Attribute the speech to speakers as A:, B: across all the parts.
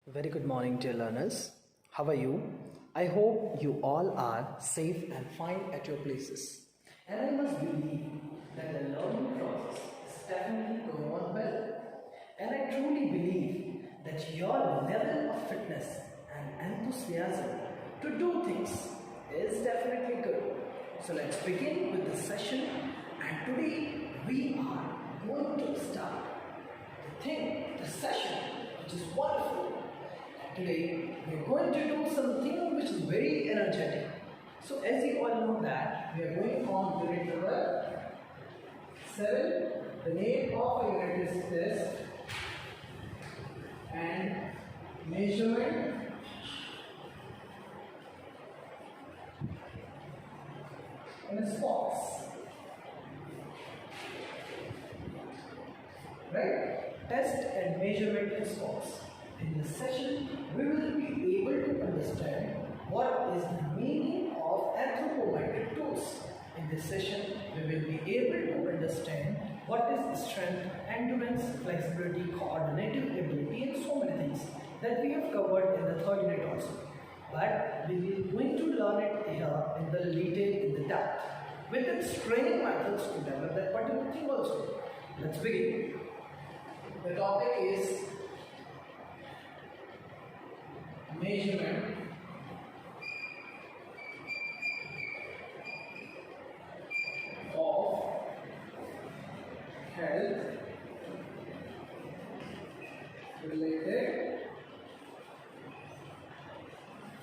A: Very good morning, dear learners. How are you? I hope you all are safe and fine at your places. And I must believe that the learning process is definitely going on well. And I truly believe that your level of fitness and enthusiasm to do things is definitely good. So let's begin with the session. And today we are going to start the session, which is wonderful. Today we are going to do something which is very energetic. So as you all know that we are going on unit number 7. The name of our unit is this, and measurement in sports. Right? Test and measurement in sports. In this session, we will be able to understand what is the meaning of anthropometric tools. In this session, we will be able to understand what is strength, endurance, flexibility, coordinative ability, and so many things that we have covered in the third unit also. But we will going to learn it here in the detail, in the depth, with its training methods to develop that particular thing also. Let's begin. The topic is measurement of health related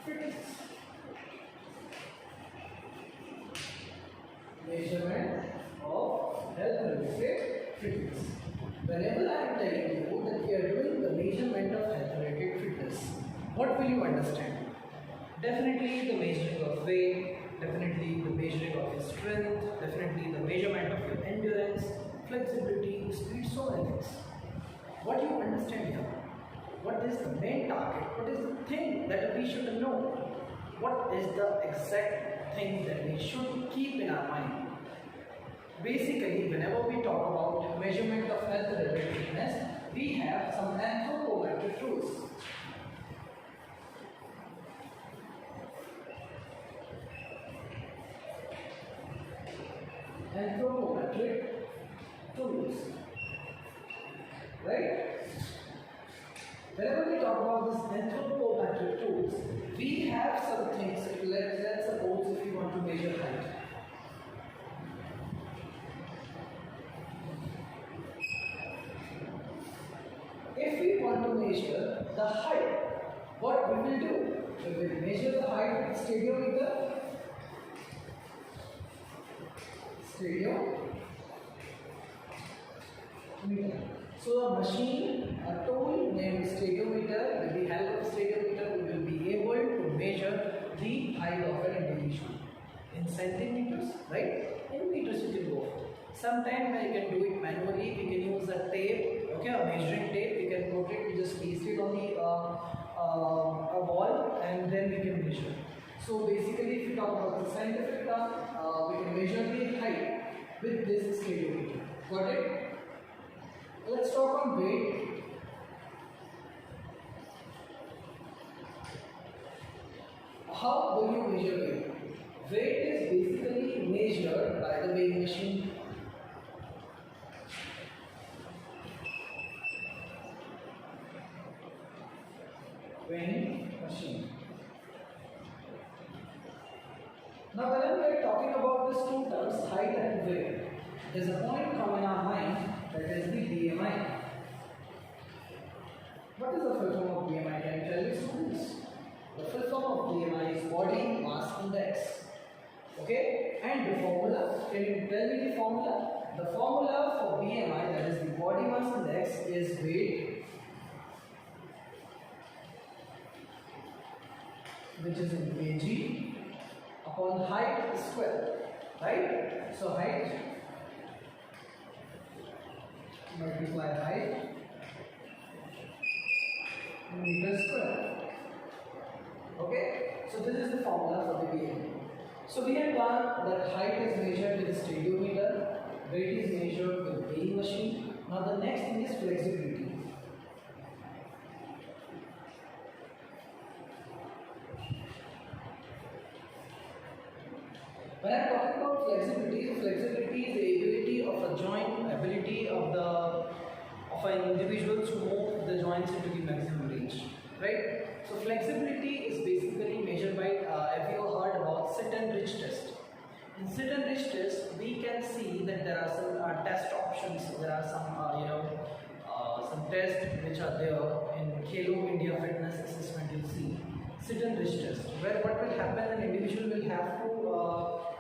A: fitness. Measurement of health related fitness. Whenever I am telling you that we are doing the measurement of health related fitness, what will you understand? Definitely the measuring of weight, definitely the measuring of your strength, definitely the measurement of your endurance, flexibility, speed, so many things. What do you understand here? What is the main target? What is the thing that we should know? What is the exact thing that we should keep in our mind? Basically, whenever we talk about measurement of health related fitness, we have some anthropometric tools. Anthropometric tools, right? Whenever we talk about this anthropometric tools, we have some things. Let's suppose if you want to measure height. If we want to measure the height, what we will do? We will measure the height with stadiometer. So a machine, a tool named stadiometer, with the help of stadiometer we will be able to measure the height of an individual in centimeters, right? In meters you can go. Sometimes we can do it manually. We can use a tape, okay, a measuring tape. We can put it, we just paste it on the a wall, and then we can measure. So basically, if you talk about the scientific term, we can measure the height with this stadiometer. Got it? Let's talk on weight. How do you measure weight? Weight is basically measured by the weighing machine. Weighing machine. Now, whenever we are talking about these two terms, height and weight, there is a point come in our mind, that is the BMI. What is the full form of BMI? Can you tell me, students? The full form of BMI is body mass index. Okay? And the formula, can you tell me the formula? The formula for BMI, that is the body mass index, is weight, which is in kg, upon height square. Right? So height multiply height in meters square. Okay? So this is the formula for the BMI. So we have done that height is measured with stadiometer, weight is measured with weighing machine. Now the next thing is flexibility. When I'm talking about flexibility, flexibility is the ability of a joint, ability of an individual to move the joints into the maximum range, right? So flexibility is basically measured by, have you heard about sit and reach test? In sit and reach test, we can see that there are some test options. There are some, some tests which are there in Khelo India Fitness Assessment. You'll see sit and reach test, where what will happen, an individual will have to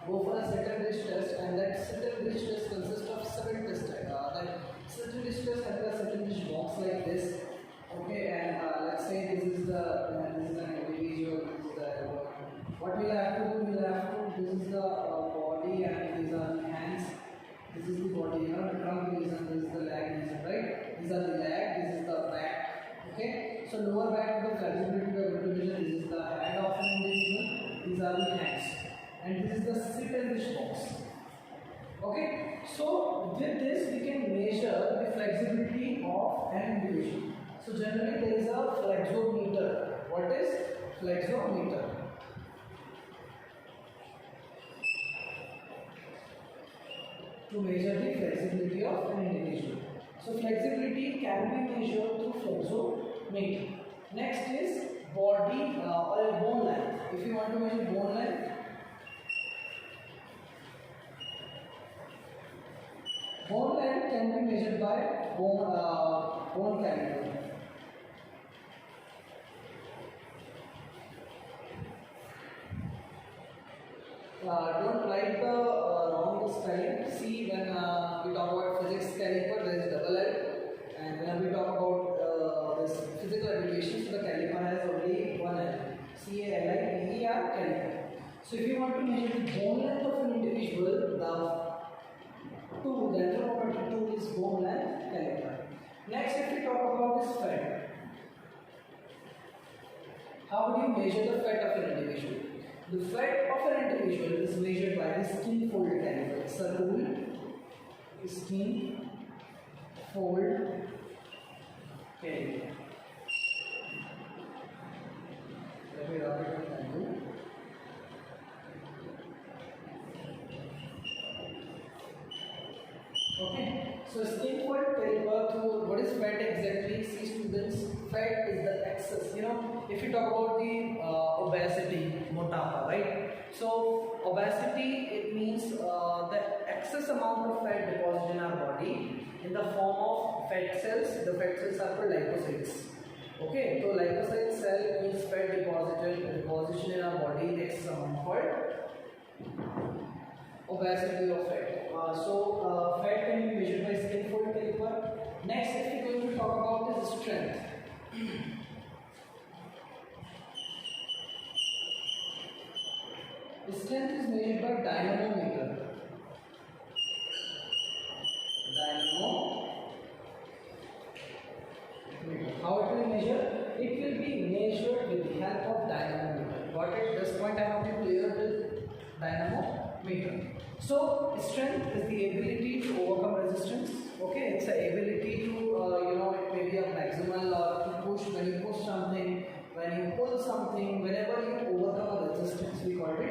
A: go for a sit and reach test, and that sit and reach test consists of 7 tests. That sit and reach test has a sit and reach box like this. Okay, and let's say this is an individual. What we'll have to do, this is the body and these are the hands. This is the body, the trunk region, this is the leg region, right? These are the leg, this is the back. Okay, so lower back, the flexibility of division, this is the head of an individual, these are the hands, and this is the sit and reach box. Okay, so with this we can measure the flexibility of an individual. So generally there is a flexometer. What is flexometer? To measure the flexibility of an individual. So flexibility can be measured through flexometer. Next is body or bone length. If you want to measure bone length, can be measured by bone caliper. Don't write the wrong spelling. See, when we talk about physics caliper, there is double L, and when we talk about this physical education, so the caliper has only one L. C-A-L-I-P-E-R, caliper. So if you want to measure the bone length of an individual, the anthropometric tool is bone length caliper. Next, if we talk about this fat, how do you measure the fat of an individual? The fat of an individual is measured by the skin fold caliper. It's a tool, skin fold caliper. Let me rub it on you. Okay, so skin fold caliper, through what is fat exactly? See students, fat is the excess. If you talk about the obesity, motapa, right? So obesity, it means the excess amount of fat deposited in our body in the form of fat cells. The fat cells are called lipocytes. Okay, so lipocyte cell means fat deposition in our body in excess amount called obesity of fat. Fat can be measured by skin fold caliper. Next, if we are going to talk about is strength. Strength is measured by dynamometer. How it will measure? It will be measured with the help of dynamometer. Got it? This point I have to clear with dynamometer. So strength is the ability to overcome resistance. Okay, it's the ability to it may be a maximal or to push. When you push something, when you pull something, whenever you overcome a resistance, we call it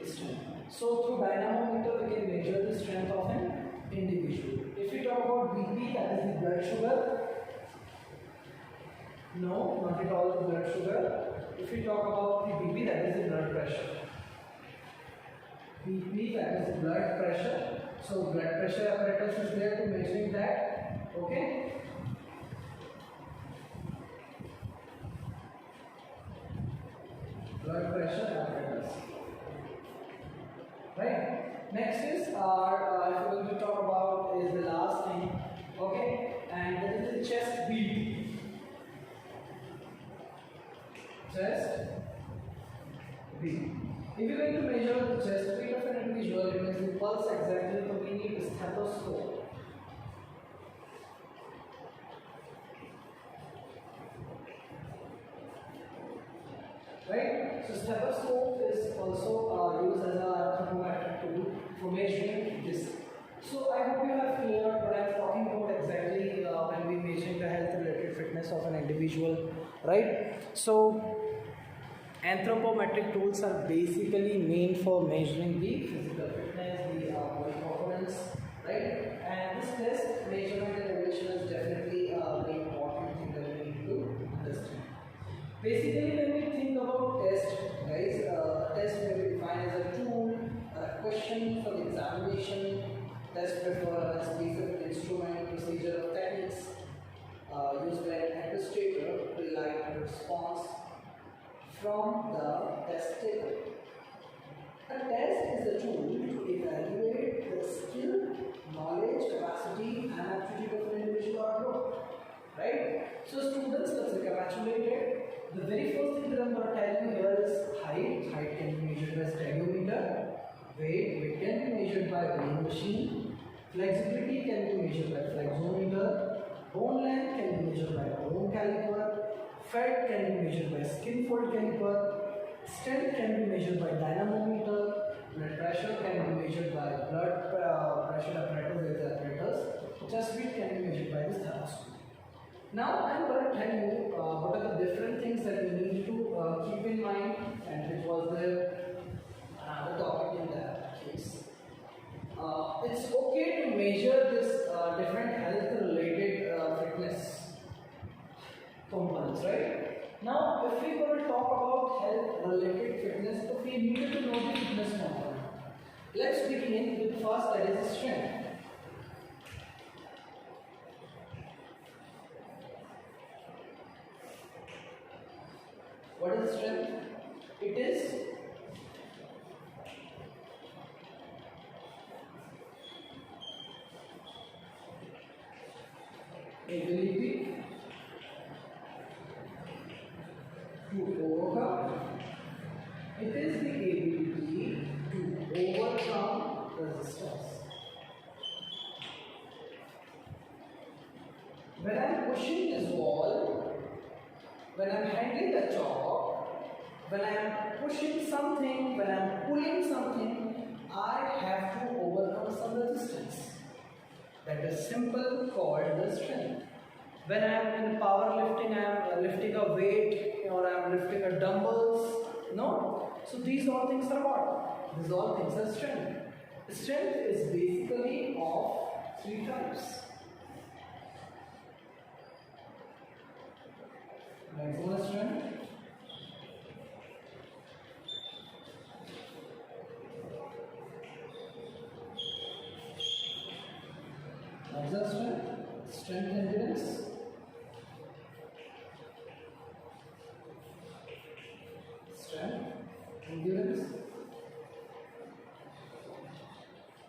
A: strength. So through dynamometer we can measure the strength of an individual. If we talk about BP, that is the blood sugar. No, not at all the blood sugar. If we talk about the BP, that is the blood pressure. BP, that is the blood pressure. So blood pressure apparatus is there to measuring that. Okay. Blood pressure apparatus. Right. Next is if we're going to talk about is the last thing. Okay, and that is the chest beat. Chest beat. If you're going to measure the chest beat of an individual, it means the pulse exactly, so we need a stethoscope. Right? So stethoscope is also used as a thermometric tool for measuring this. So I hope you have cleared what I am talking about exactly when we measure the health related fitness of an individual, right? So Anthropometric tools are basically meant for measuring the physical fitness, the body performance, right? And this test measurement and evaluation is definitely a very important thing that we need to understand. Basically, when we think about test, guys, a test may be defined as a tool, a question for the examination, test prefer a specific instrument, procedure, or techniques used by an administrator to rely on response from the test taker. A test is a tool to evaluate the skill, knowledge, capacity, and aptitude of an individual or group. Right? So, students, let's recapitulate it. The very first thing that I'm going to tell you here is height. Height can be measured by stadiometer. Weight can be measured by weighing machine. Flexibility can be measured by flexometer. Bone length can be measured by bone caliper. Fat can be measured by skin fold caliper. Strength can be measured by dynamometer. Blood pressure can be measured by blood pressure apparatus. Chest beat can be measured by this thermostat. Now I am going to tell you what are the different things that you need to keep in mind, and which was the topic in that case. It's okay to measure this different health related fitness components, right? Now, if we going to talk about health related fitness, so we need to know the fitness component. Let's begin with first, that is strength. What is strength? It is ability to overcome. It is the ability to overcome resistance. When I am pushing this wall, when I am handling the chalk, when I am pushing something, when I am pulling something, I have to overcome some resistance. That is simple, called the strength. When I am in powerlifting, I am lifting a weight or I am lifting a dumbbells. No. So these all things are what? These all things are strength. Strength is basically of three types. Maximum strength, maximum strength, strength endurance, strength, endurance,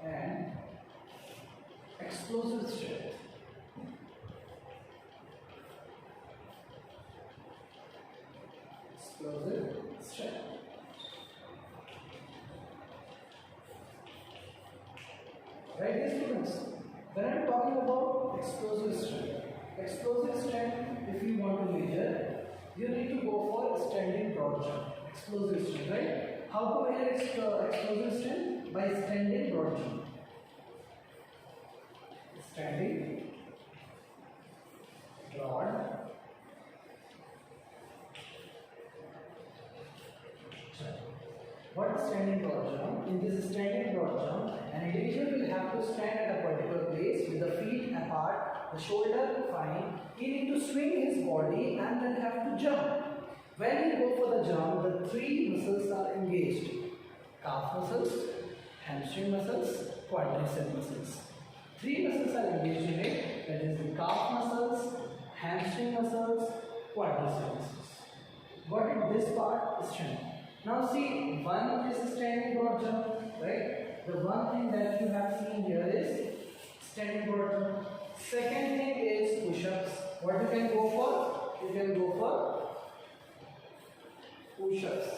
A: and explosive strength. Explosive strength. Right, dear students? When I am talking about explosive strength, if you want to measure, you need to go for standing broad jump. Explosive strength, right? How to measure explosive strength? By standing broad jump. Standing broad. What is standing broad jump? In this standing broad jump, an individual will have to stand at a particular place with the feet apart, the shoulder fine. He need to swing his body and then have to jump. When you go for the jump, the three muscles are engaged: calf muscles, hamstring muscles, quadricep muscles. Three muscles are engaged in it. That is the calf muscles, hamstring muscles, quadricep muscles. What is this part? Strength. Now see, one is standing broad jump, right? The one thing that you have seen here is standing broad jump. Second thing is push-ups. What you can go for? You can go for push-ups.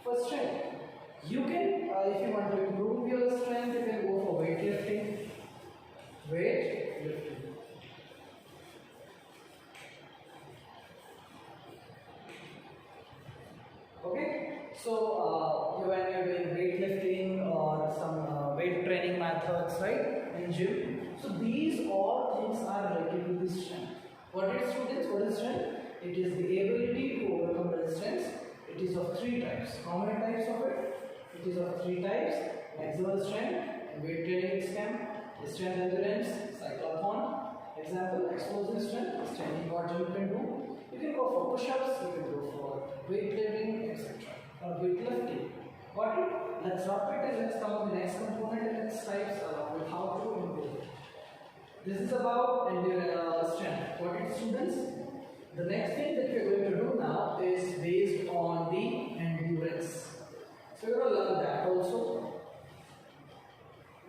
A: For strength, you can, if you want to improve your strength, you can go for weightlifting. Weightlifting. Okay, so when you're doing weightlifting or some weight training methods, right, in gym, so these all things are related to this strength. What is students? What is strength? It is the ability to overcome resistance. it is of three types. How many types of it? It is of three types: maximal strength, weight training scam, strength endurance, cyclotron. Example: explosive strength, standing what you can do. You can go for push-ups, you can go for weight lifting, etc. Or weightlifting. Got it? Let's drop it and let's come on the next component and let's types along with how to improve it. This is about strength. Got it, students? The next thing that we are going to do now is based on the endurance. So we are going to learn that also.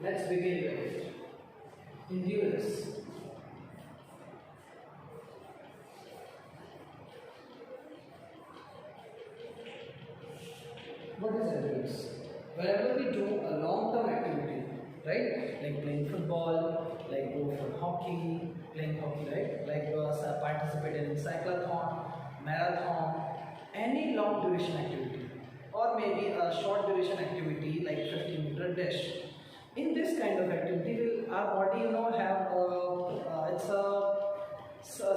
A: Let's begin with it. Endurance. What is endurance? Whenever we do a long-term activity, right? Like playing football, like go for hockey, playing hockey, right? Like participate in cyclotron, marathon, any long duration activity, or maybe a short duration activity like 50-meter dash. In this kind of activity, our body, have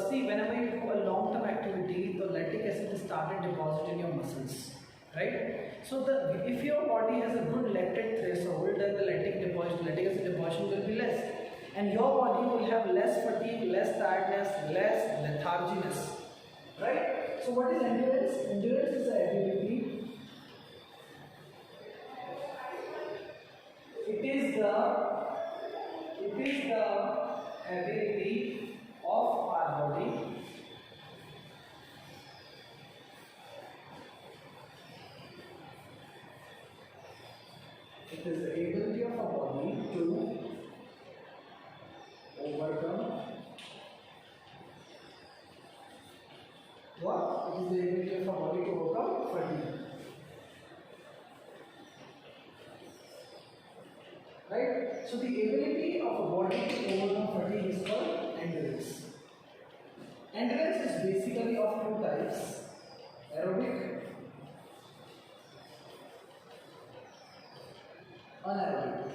A: see, whenever you do a long-term activity, the lactic acid is started deposit in your muscles. Right? So if your body has a good lactate threshold, then the lactic acid deposition will be less, and your body will have less fatigue, less tiredness, less letharginess. Right? So what is endurance? Endurance is the ability. It is the ability of our body It is the ability of a body to overcome what? It is the ability of a body to overcome fatigue. Right? So the ability of a body to overcome fatigue is called endurance. Endurance is basically of two types: aerobic, anaerobic.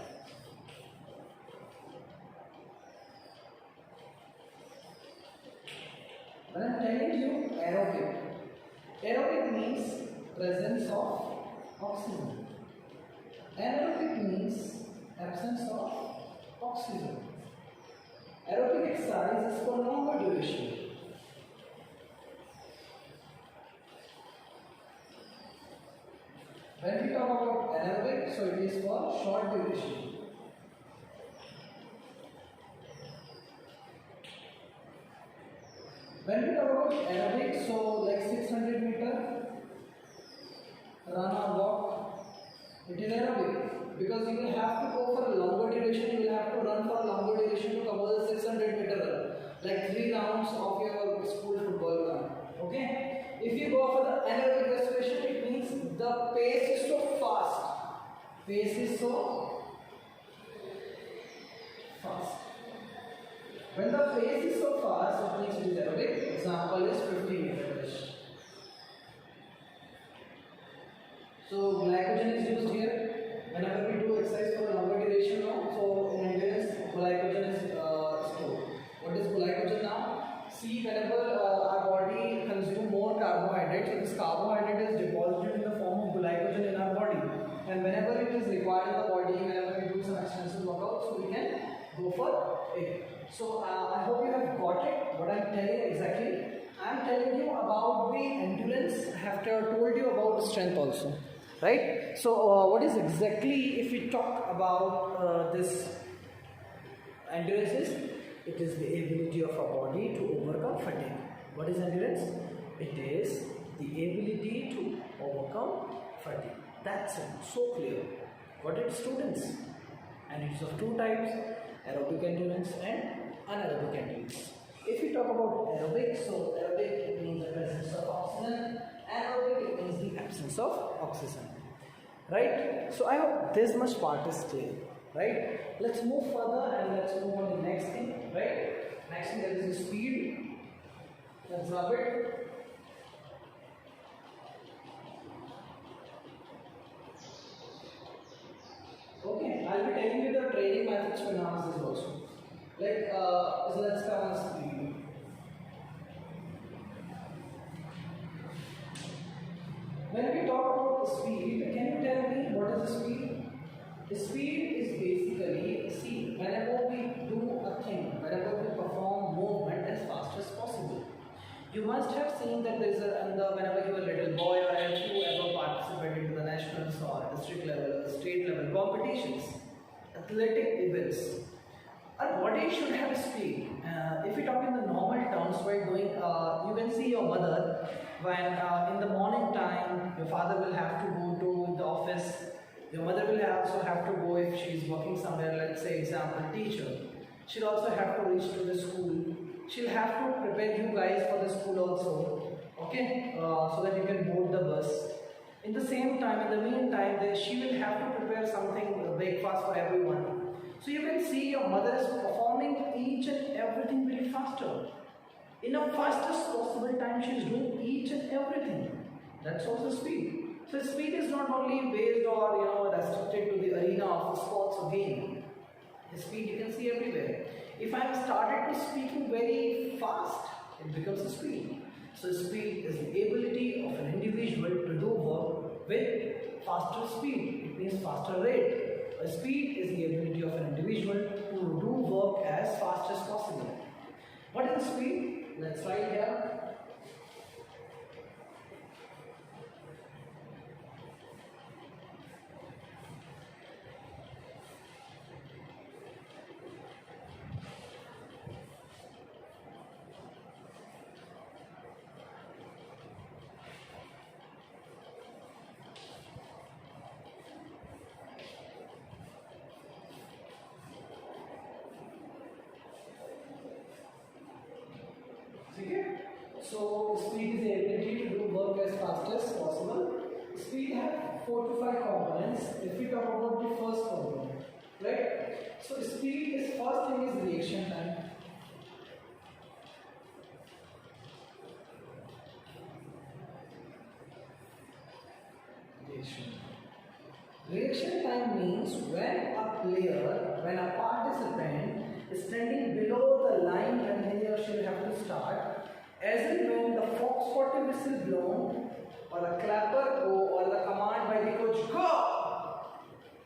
A: When I am telling you aerobic means presence of oxygen. Anaerobic means absence of oxygen. Aerobic exercise is for longer duration. When we talk about anaerobic, so it is for short duration. When we talk about aerobic, so like 600 meter run or walk, it is aerobic because you will have to go for a longer duration. You will have to run for a longer duration to cover the 600 meter run, like 3 rounds of your school football run. Okay. If you go for the anaerobic respiration, it means the pace is so fast. Pace is so fast. When the pace is so fast, it means it is aerobic. Example is 50 meter dash. So glycogen is used here. Whenever we do exercise for a longer duration now, so in endurance, glycogen is stored. What is glycogen now? See, whenever our body consumes more carbohydrates, so this carbohydrate is deposited in the form of glycogen in our body. And whenever it is required in the body, whenever we do some extensive workout, so we can go for it. So I hope you have got it, what I am telling exactly. I am telling you about the endurance. I have told you about the strength also. Right? So what is exactly, if we talk about this endurance it is the ability of our body to overcome fatigue. What is endurance? It is the ability to overcome fatigue. That's it. So clear. Got it, students? And it is of two types: aerobic endurance and anaerobic endurance. If we talk about aerobic, so aerobic it means the presence of oxygen, anaerobic it means the absence of oxygen. Right? So I hope this much part is clear. Right? Let's move further and let's move on to the next thing. Right? Next thing, there is the speed. Let's rub it. Okay, I'll be telling you the training methods to enhance this also. Like, so let's come on speed. When we talk about speed, can you tell me what is the speed? The speed is basically, see, whenever we do a thing, whenever we perform movement as fast as possible. You must have seen that there is whenever you were a little boy or if you ever participated in the nationals or district level or state level competitions, athletic events, our body should have speed. If we talk in the normal terms, while doing, you can see your mother when in the morning time, your father will have to go to the office. Your mother will also have to go if she is working somewhere, let's say example teacher. She'll also have to reach to the school. She'll have to prepare you guys for the school also, okay, so that you can board the bus. In the same time, in the meantime, she will have to prepare something, breakfast for everyone. So you can see your mother is performing each and everything very faster. In a fastest possible time, she is doing each and everything. That's also speed. So speed is not only based or restricted to the arena of sports or game. The speed you can see everywhere. If I am started to speaking very fast, it becomes a speed. So speed is the ability of an individual to do work with faster speed. It means faster rate. A speed is the ability of an individual to do work as fast as possible. What is speed? Let's write here. So speed is the ability to do work as fast as possible. Speed has 4 to 5 components. If we talk about the first component, right? So speed is, first thing is reaction time. Reaction time means when a participant is standing below the line when he or she will have to start, as in when the fox 40 whistle blown or the clapper go or the command by the coach go,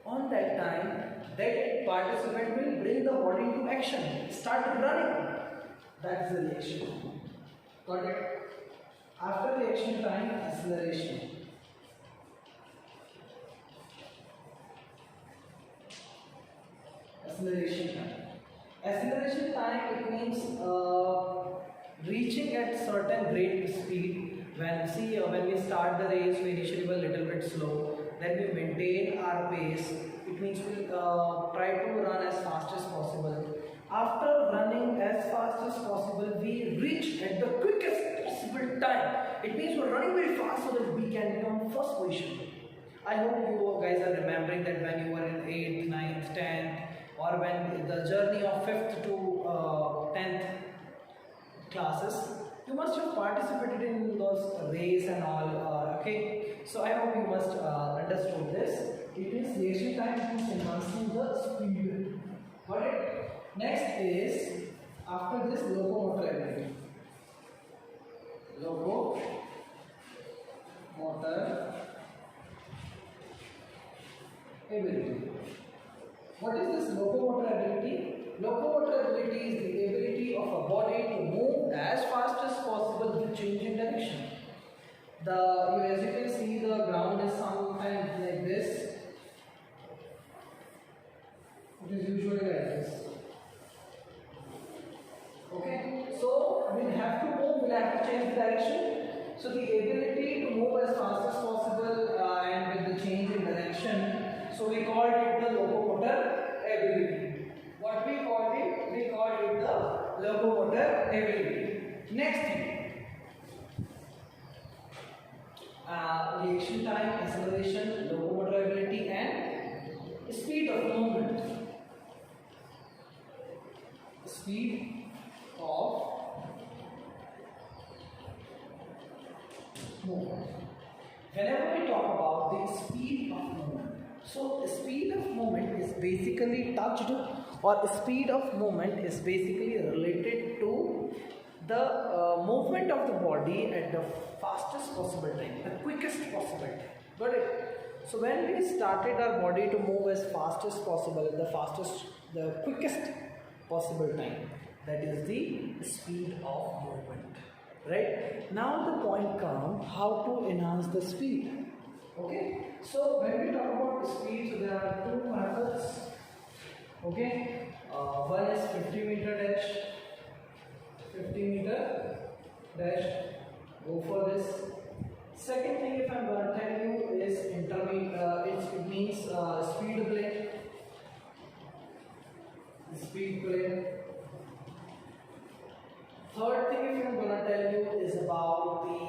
A: on that time that participant will bring the body into action, start running. That's the reaction. Got it? After reaction time, acceleration. Acceleration time. Acceleration time, it means reaching at certain rate speed. When we start the race, we initially were a little bit slow. Then we maintain our pace. It means we'll try to run as fast as possible. After running as fast as possible, we reach at the quickest possible time. It means we're running very fast so that we can be on first position. I hope you guys are remembering that when you were in 8th, 9th, 10th, or when the journey of 5th to 10th classes, you must have participated in those race and all, okay? So I hope you must understood this. It is reaction time means enhancing the speed. Got it? Next is, after this, locomotor ability. Locomotor ability. What is this locomotor ability? Locomotor ability is the ability of a body to move as fast as possible with change in direction. As you can see, the ground is sometimes like this. It is usually like this. Okay, so we'll have to move, we'll have to change the direction. So the ability to move as fast as possible and with the change in direction. So we called it the locomotor ability. What we called it? We called it the locomotor ability. Next thing. Reaction time, acceleration, locomotor ability and speed of movement. Speed of movement. Whenever we talk about the speed of movement, so speed of movement is basically touched, or speed of movement is basically related to the movement of the body at the fastest possible time, the quickest possible time. Got it? So when we started our body to move as fast as possible, the quickest possible time, that is the speed of movement. Right? Now the point comes how to enhance the speed. Okay? So when we talk about the speed, so there are two methods. Okay? One is 50-meter dash. 50-meter dash. Go for this. Second thing, if I'm going to tell you, is it means speed play. Speed play. Third thing, if I'm going to tell you, is about the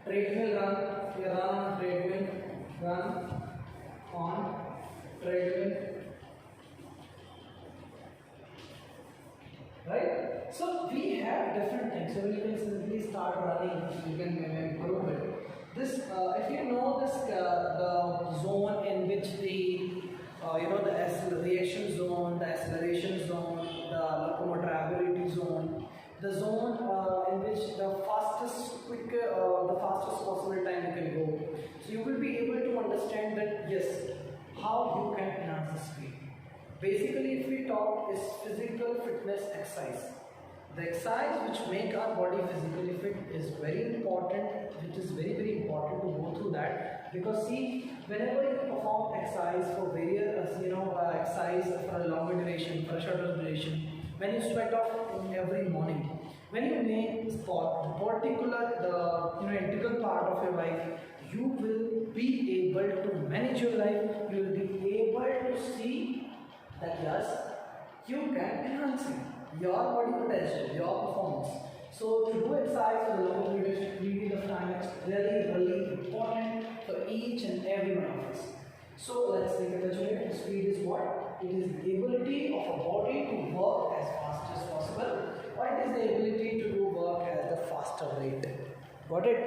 A: treadmill run. You run on treadmill. Run on treadmill. Right? So we have different things. So you can simply start running. You can improve it. This, if you know this, the zone in which the reaction zone, the acceleration zone, the locomotorability zone, the zone in which the fastest possible time you can go. So you will be able to understand that yes, how you can enhance the speed. Basically, if we talk is physical fitness exercise. The exercise which make our body physically fit is very important. It is very, very important to go through that, because see, whenever you perform exercise for various exercise for a longer duration, for a shorter duration, when you sweat off in every morning, when you make sport the integral part of your life, you will be able to manage your life. You will be able to see that yes, you can enhance your body potential, your performance. So to do exercise for the long period of time, it's really, really important for each and every one of us. So let's take a look. Speed is what? It is the ability of a body to work as fast as possible, or it is the ability to do work at the faster rate. Got it?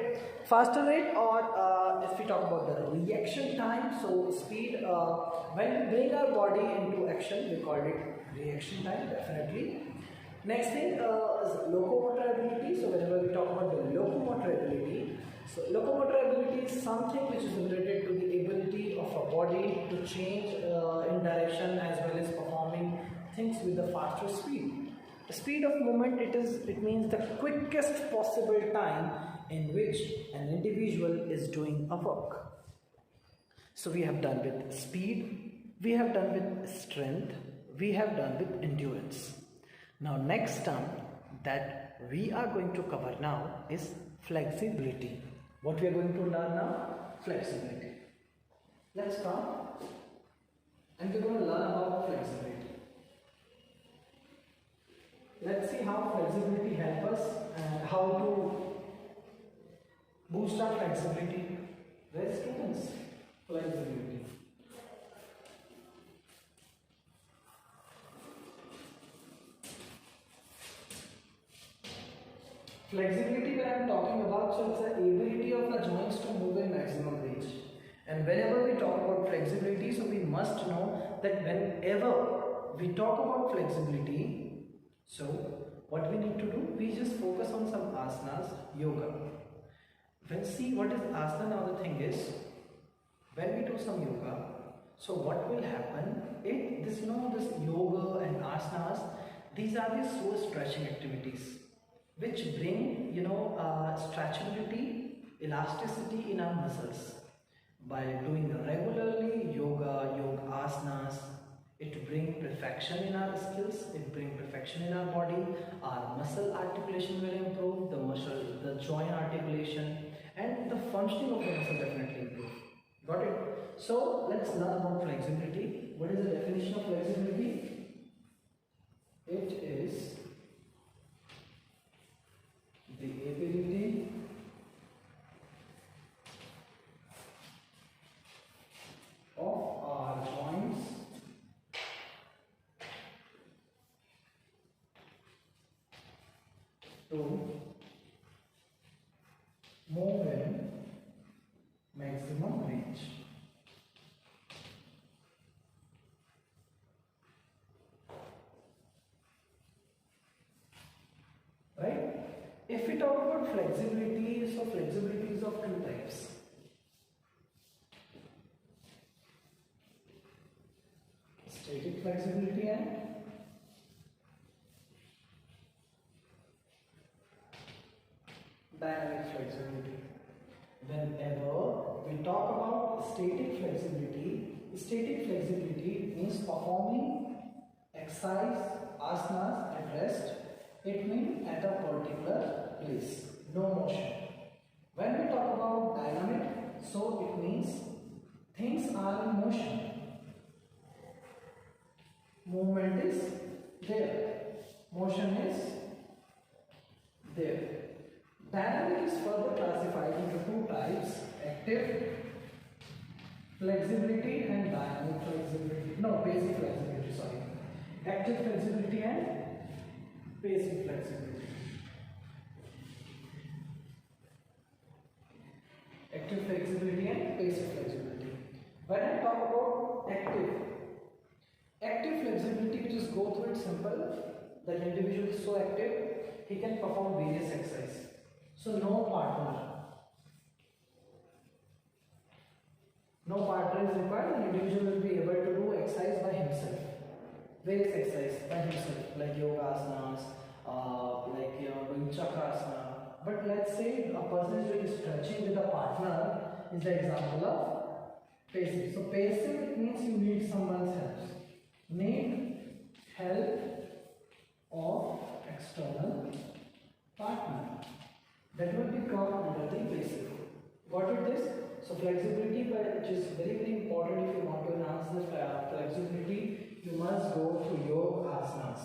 A: Faster rate, or if we talk about the reaction time, so speed, when we bring our body into action, we call it reaction time, definitely. Next thing is locomotor ability. So whenever we talk about the locomotor ability, so locomotor ability is something which is related to the ability of a body to change in direction as well as performing things with the faster speed. The speed of movement, it means the quickest possible time in which an individual is doing a work. So we have done with speed, we have done with strength, we have done with endurance. Now next term that we are going to cover now is flexibility. What we are going to learn now? Flexibility. Let's start, and we're going to learn about flexibility. Let's see how flexibility helps us and how to boost our flexibility. Where students? Flexibility. Flexibility, when I am talking about, so it's the ability of the joints to move in maximum range. And whenever we talk about flexibility, so we must know that whenever we talk about flexibility, so what we need to do, we just focus on some asanas, yoga. When see what is asana, now the thing is, when we do some yoga, so what will happen, this yoga and asanas, these are the soul stretching activities which bring stretchability, elasticity in our muscles. By doing regularly yoga asanas, it brings perfection in our skills, it brings perfection in our body, our muscle articulation will improve, the joint articulation and the functioning of the muscle definitely improve. Got it? So let's learn about flexibility. What is the definition of flexibility? It is the ability of our joints to move in maximum range. Right? If we talk about flexibility, flexibility is of two types. Static flexibility and dynamic flexibility. Whenever we talk about static flexibility means performing exercise, asanas at rest. It means at a particular place, no motion. When we talk about dynamic, so it means things are in motion. Movement is there, motion is there. Dynamic is further classified into two types: active flexibility and dynamic flexibility. No, basic flexibility, sorry. Active flexibility and basic flexibility. Active flexibility and basic flexibility. When I talk about active flexibility, we just go through it simple. The individual is so active, he can perform various exercises. So no partner is required. The individual will be able to do exercise by himself, various exercise by himself, like yoga asanas, doing chakrasana. But let's say a person is doing stretching with a partner, is the example of passive. So passive means you need someone's help. Need help of external partner. That will be come under the basic. Got it this? So flexibility, but which is very important. If you want to enhance the flexibility, you must go through your asanas.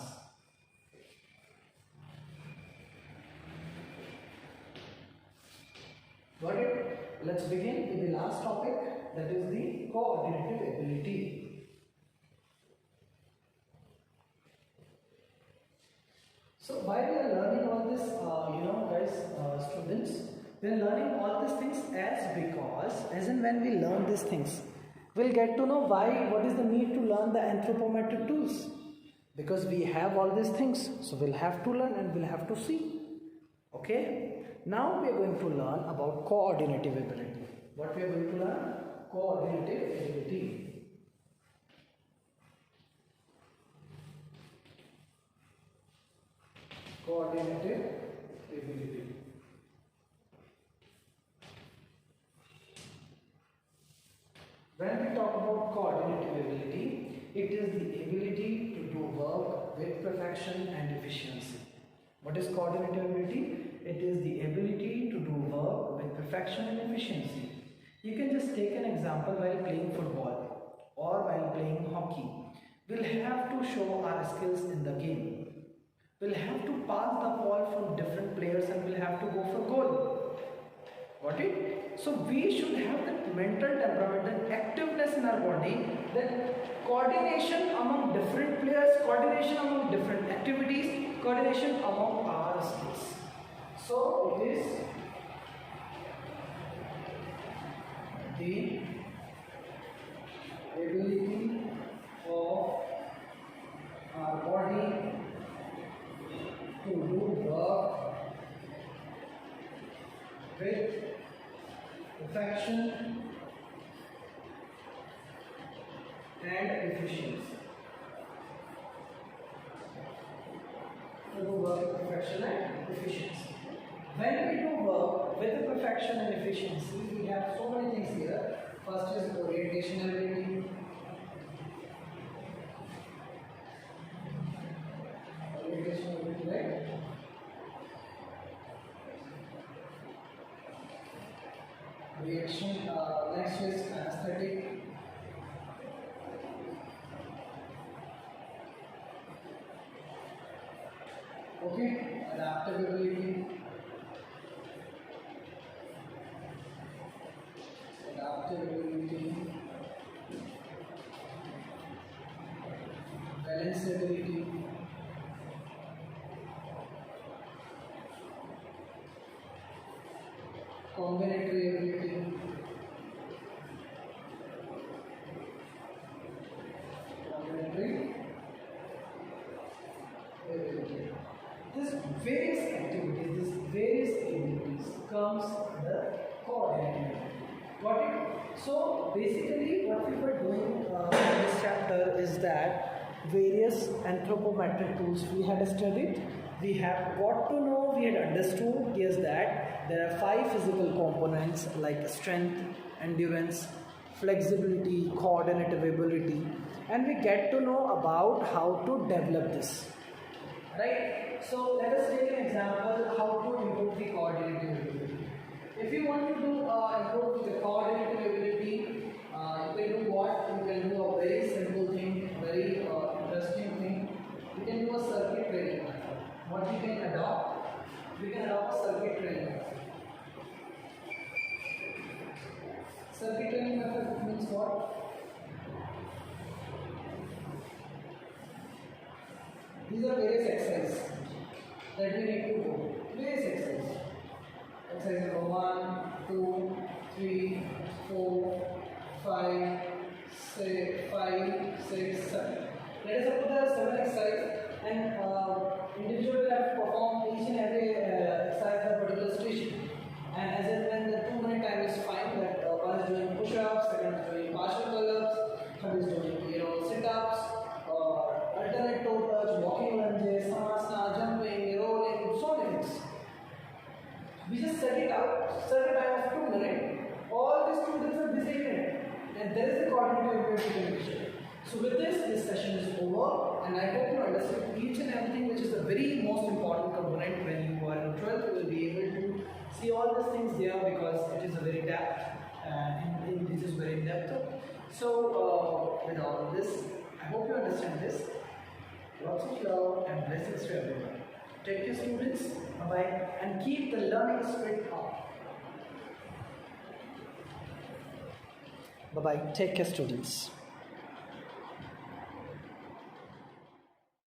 A: Got it? Let's begin with the last topic, that is the coordinative ability. So while we are learning all this, students, we are learning all these things as and when we learn these things, we'll get to know what is the need to learn the anthropometric tools. Because we have all these things, so we'll have to learn and we'll have to see. Okay? Now we are going to learn about coordinative ability. What we are going to learn? Coordinative ability. Coordinative ability. When we talk about coordinative ability, it is the ability to do work with perfection and efficiency. What is coordinative ability? It is the ability to do work with perfection and efficiency. You can just take an example while playing football or while playing hockey. We'll have to show our skills in the game. We'll have to pass the ball from different players and we'll have to go for goal. Got it? So we should have that mental temperament, that activeness in our body, that coordination among different players, coordination among different activities, coordination among our skills. So it is the ability of our body to do work with perfection and efficiency. To do work with perfection and efficiency. When we do work with perfection and efficiency, we have so many things here. First is orientation ability. Orientation ability, right? Reaction, next is aesthetic. Okay, adaptability. Balanceability. Combinatory ability. Combinatory ability. This various activities, these various abilities the coordinating. Got it? So basically what we were doing in this chapter is that various anthropometric tools we had studied. We have got to know, we had understood, yes, that there are 5 physical components like strength, endurance, flexibility, coordinative ability, and we get to know about how to develop this. Right? So let us take an example how to improve the coordinative ability. If you want to improve the coordinative ability, you can do what? You can do a very simple thing, very interesting thing. You can do a circuit training method. What we can adopt? We can adopt a circuit training method. Circuit training method means what? These are various exercises that we need to do. Various exercises. Exercise number 1, 2, 3, 4, 5, 6, 7. Let us suppose there are 7 exercises and individual will have to perform each and every exercise at a particular station. And as and when the 2-minute time is fine, that one is doing push-ups, second is doing partial pull-ups, third is doing sit-ups, alternate toe touch, walking lunges, samasana, jumping, rolling, so many things. We just set it out, set a time of 2 minutes. All the students are designated, and there is a coordinative ability. So with this session is over, and I hope you understood each and everything, which is the very most important component when you are in 12th. You will be able to see all these things there because it is a very depth, and it is very in depth. So with all of this, I hope you understand this. Lots of love and blessings to everyone. Take care, students. Bye-bye, and keep the learning spirit up. Bye-bye. Take care, students.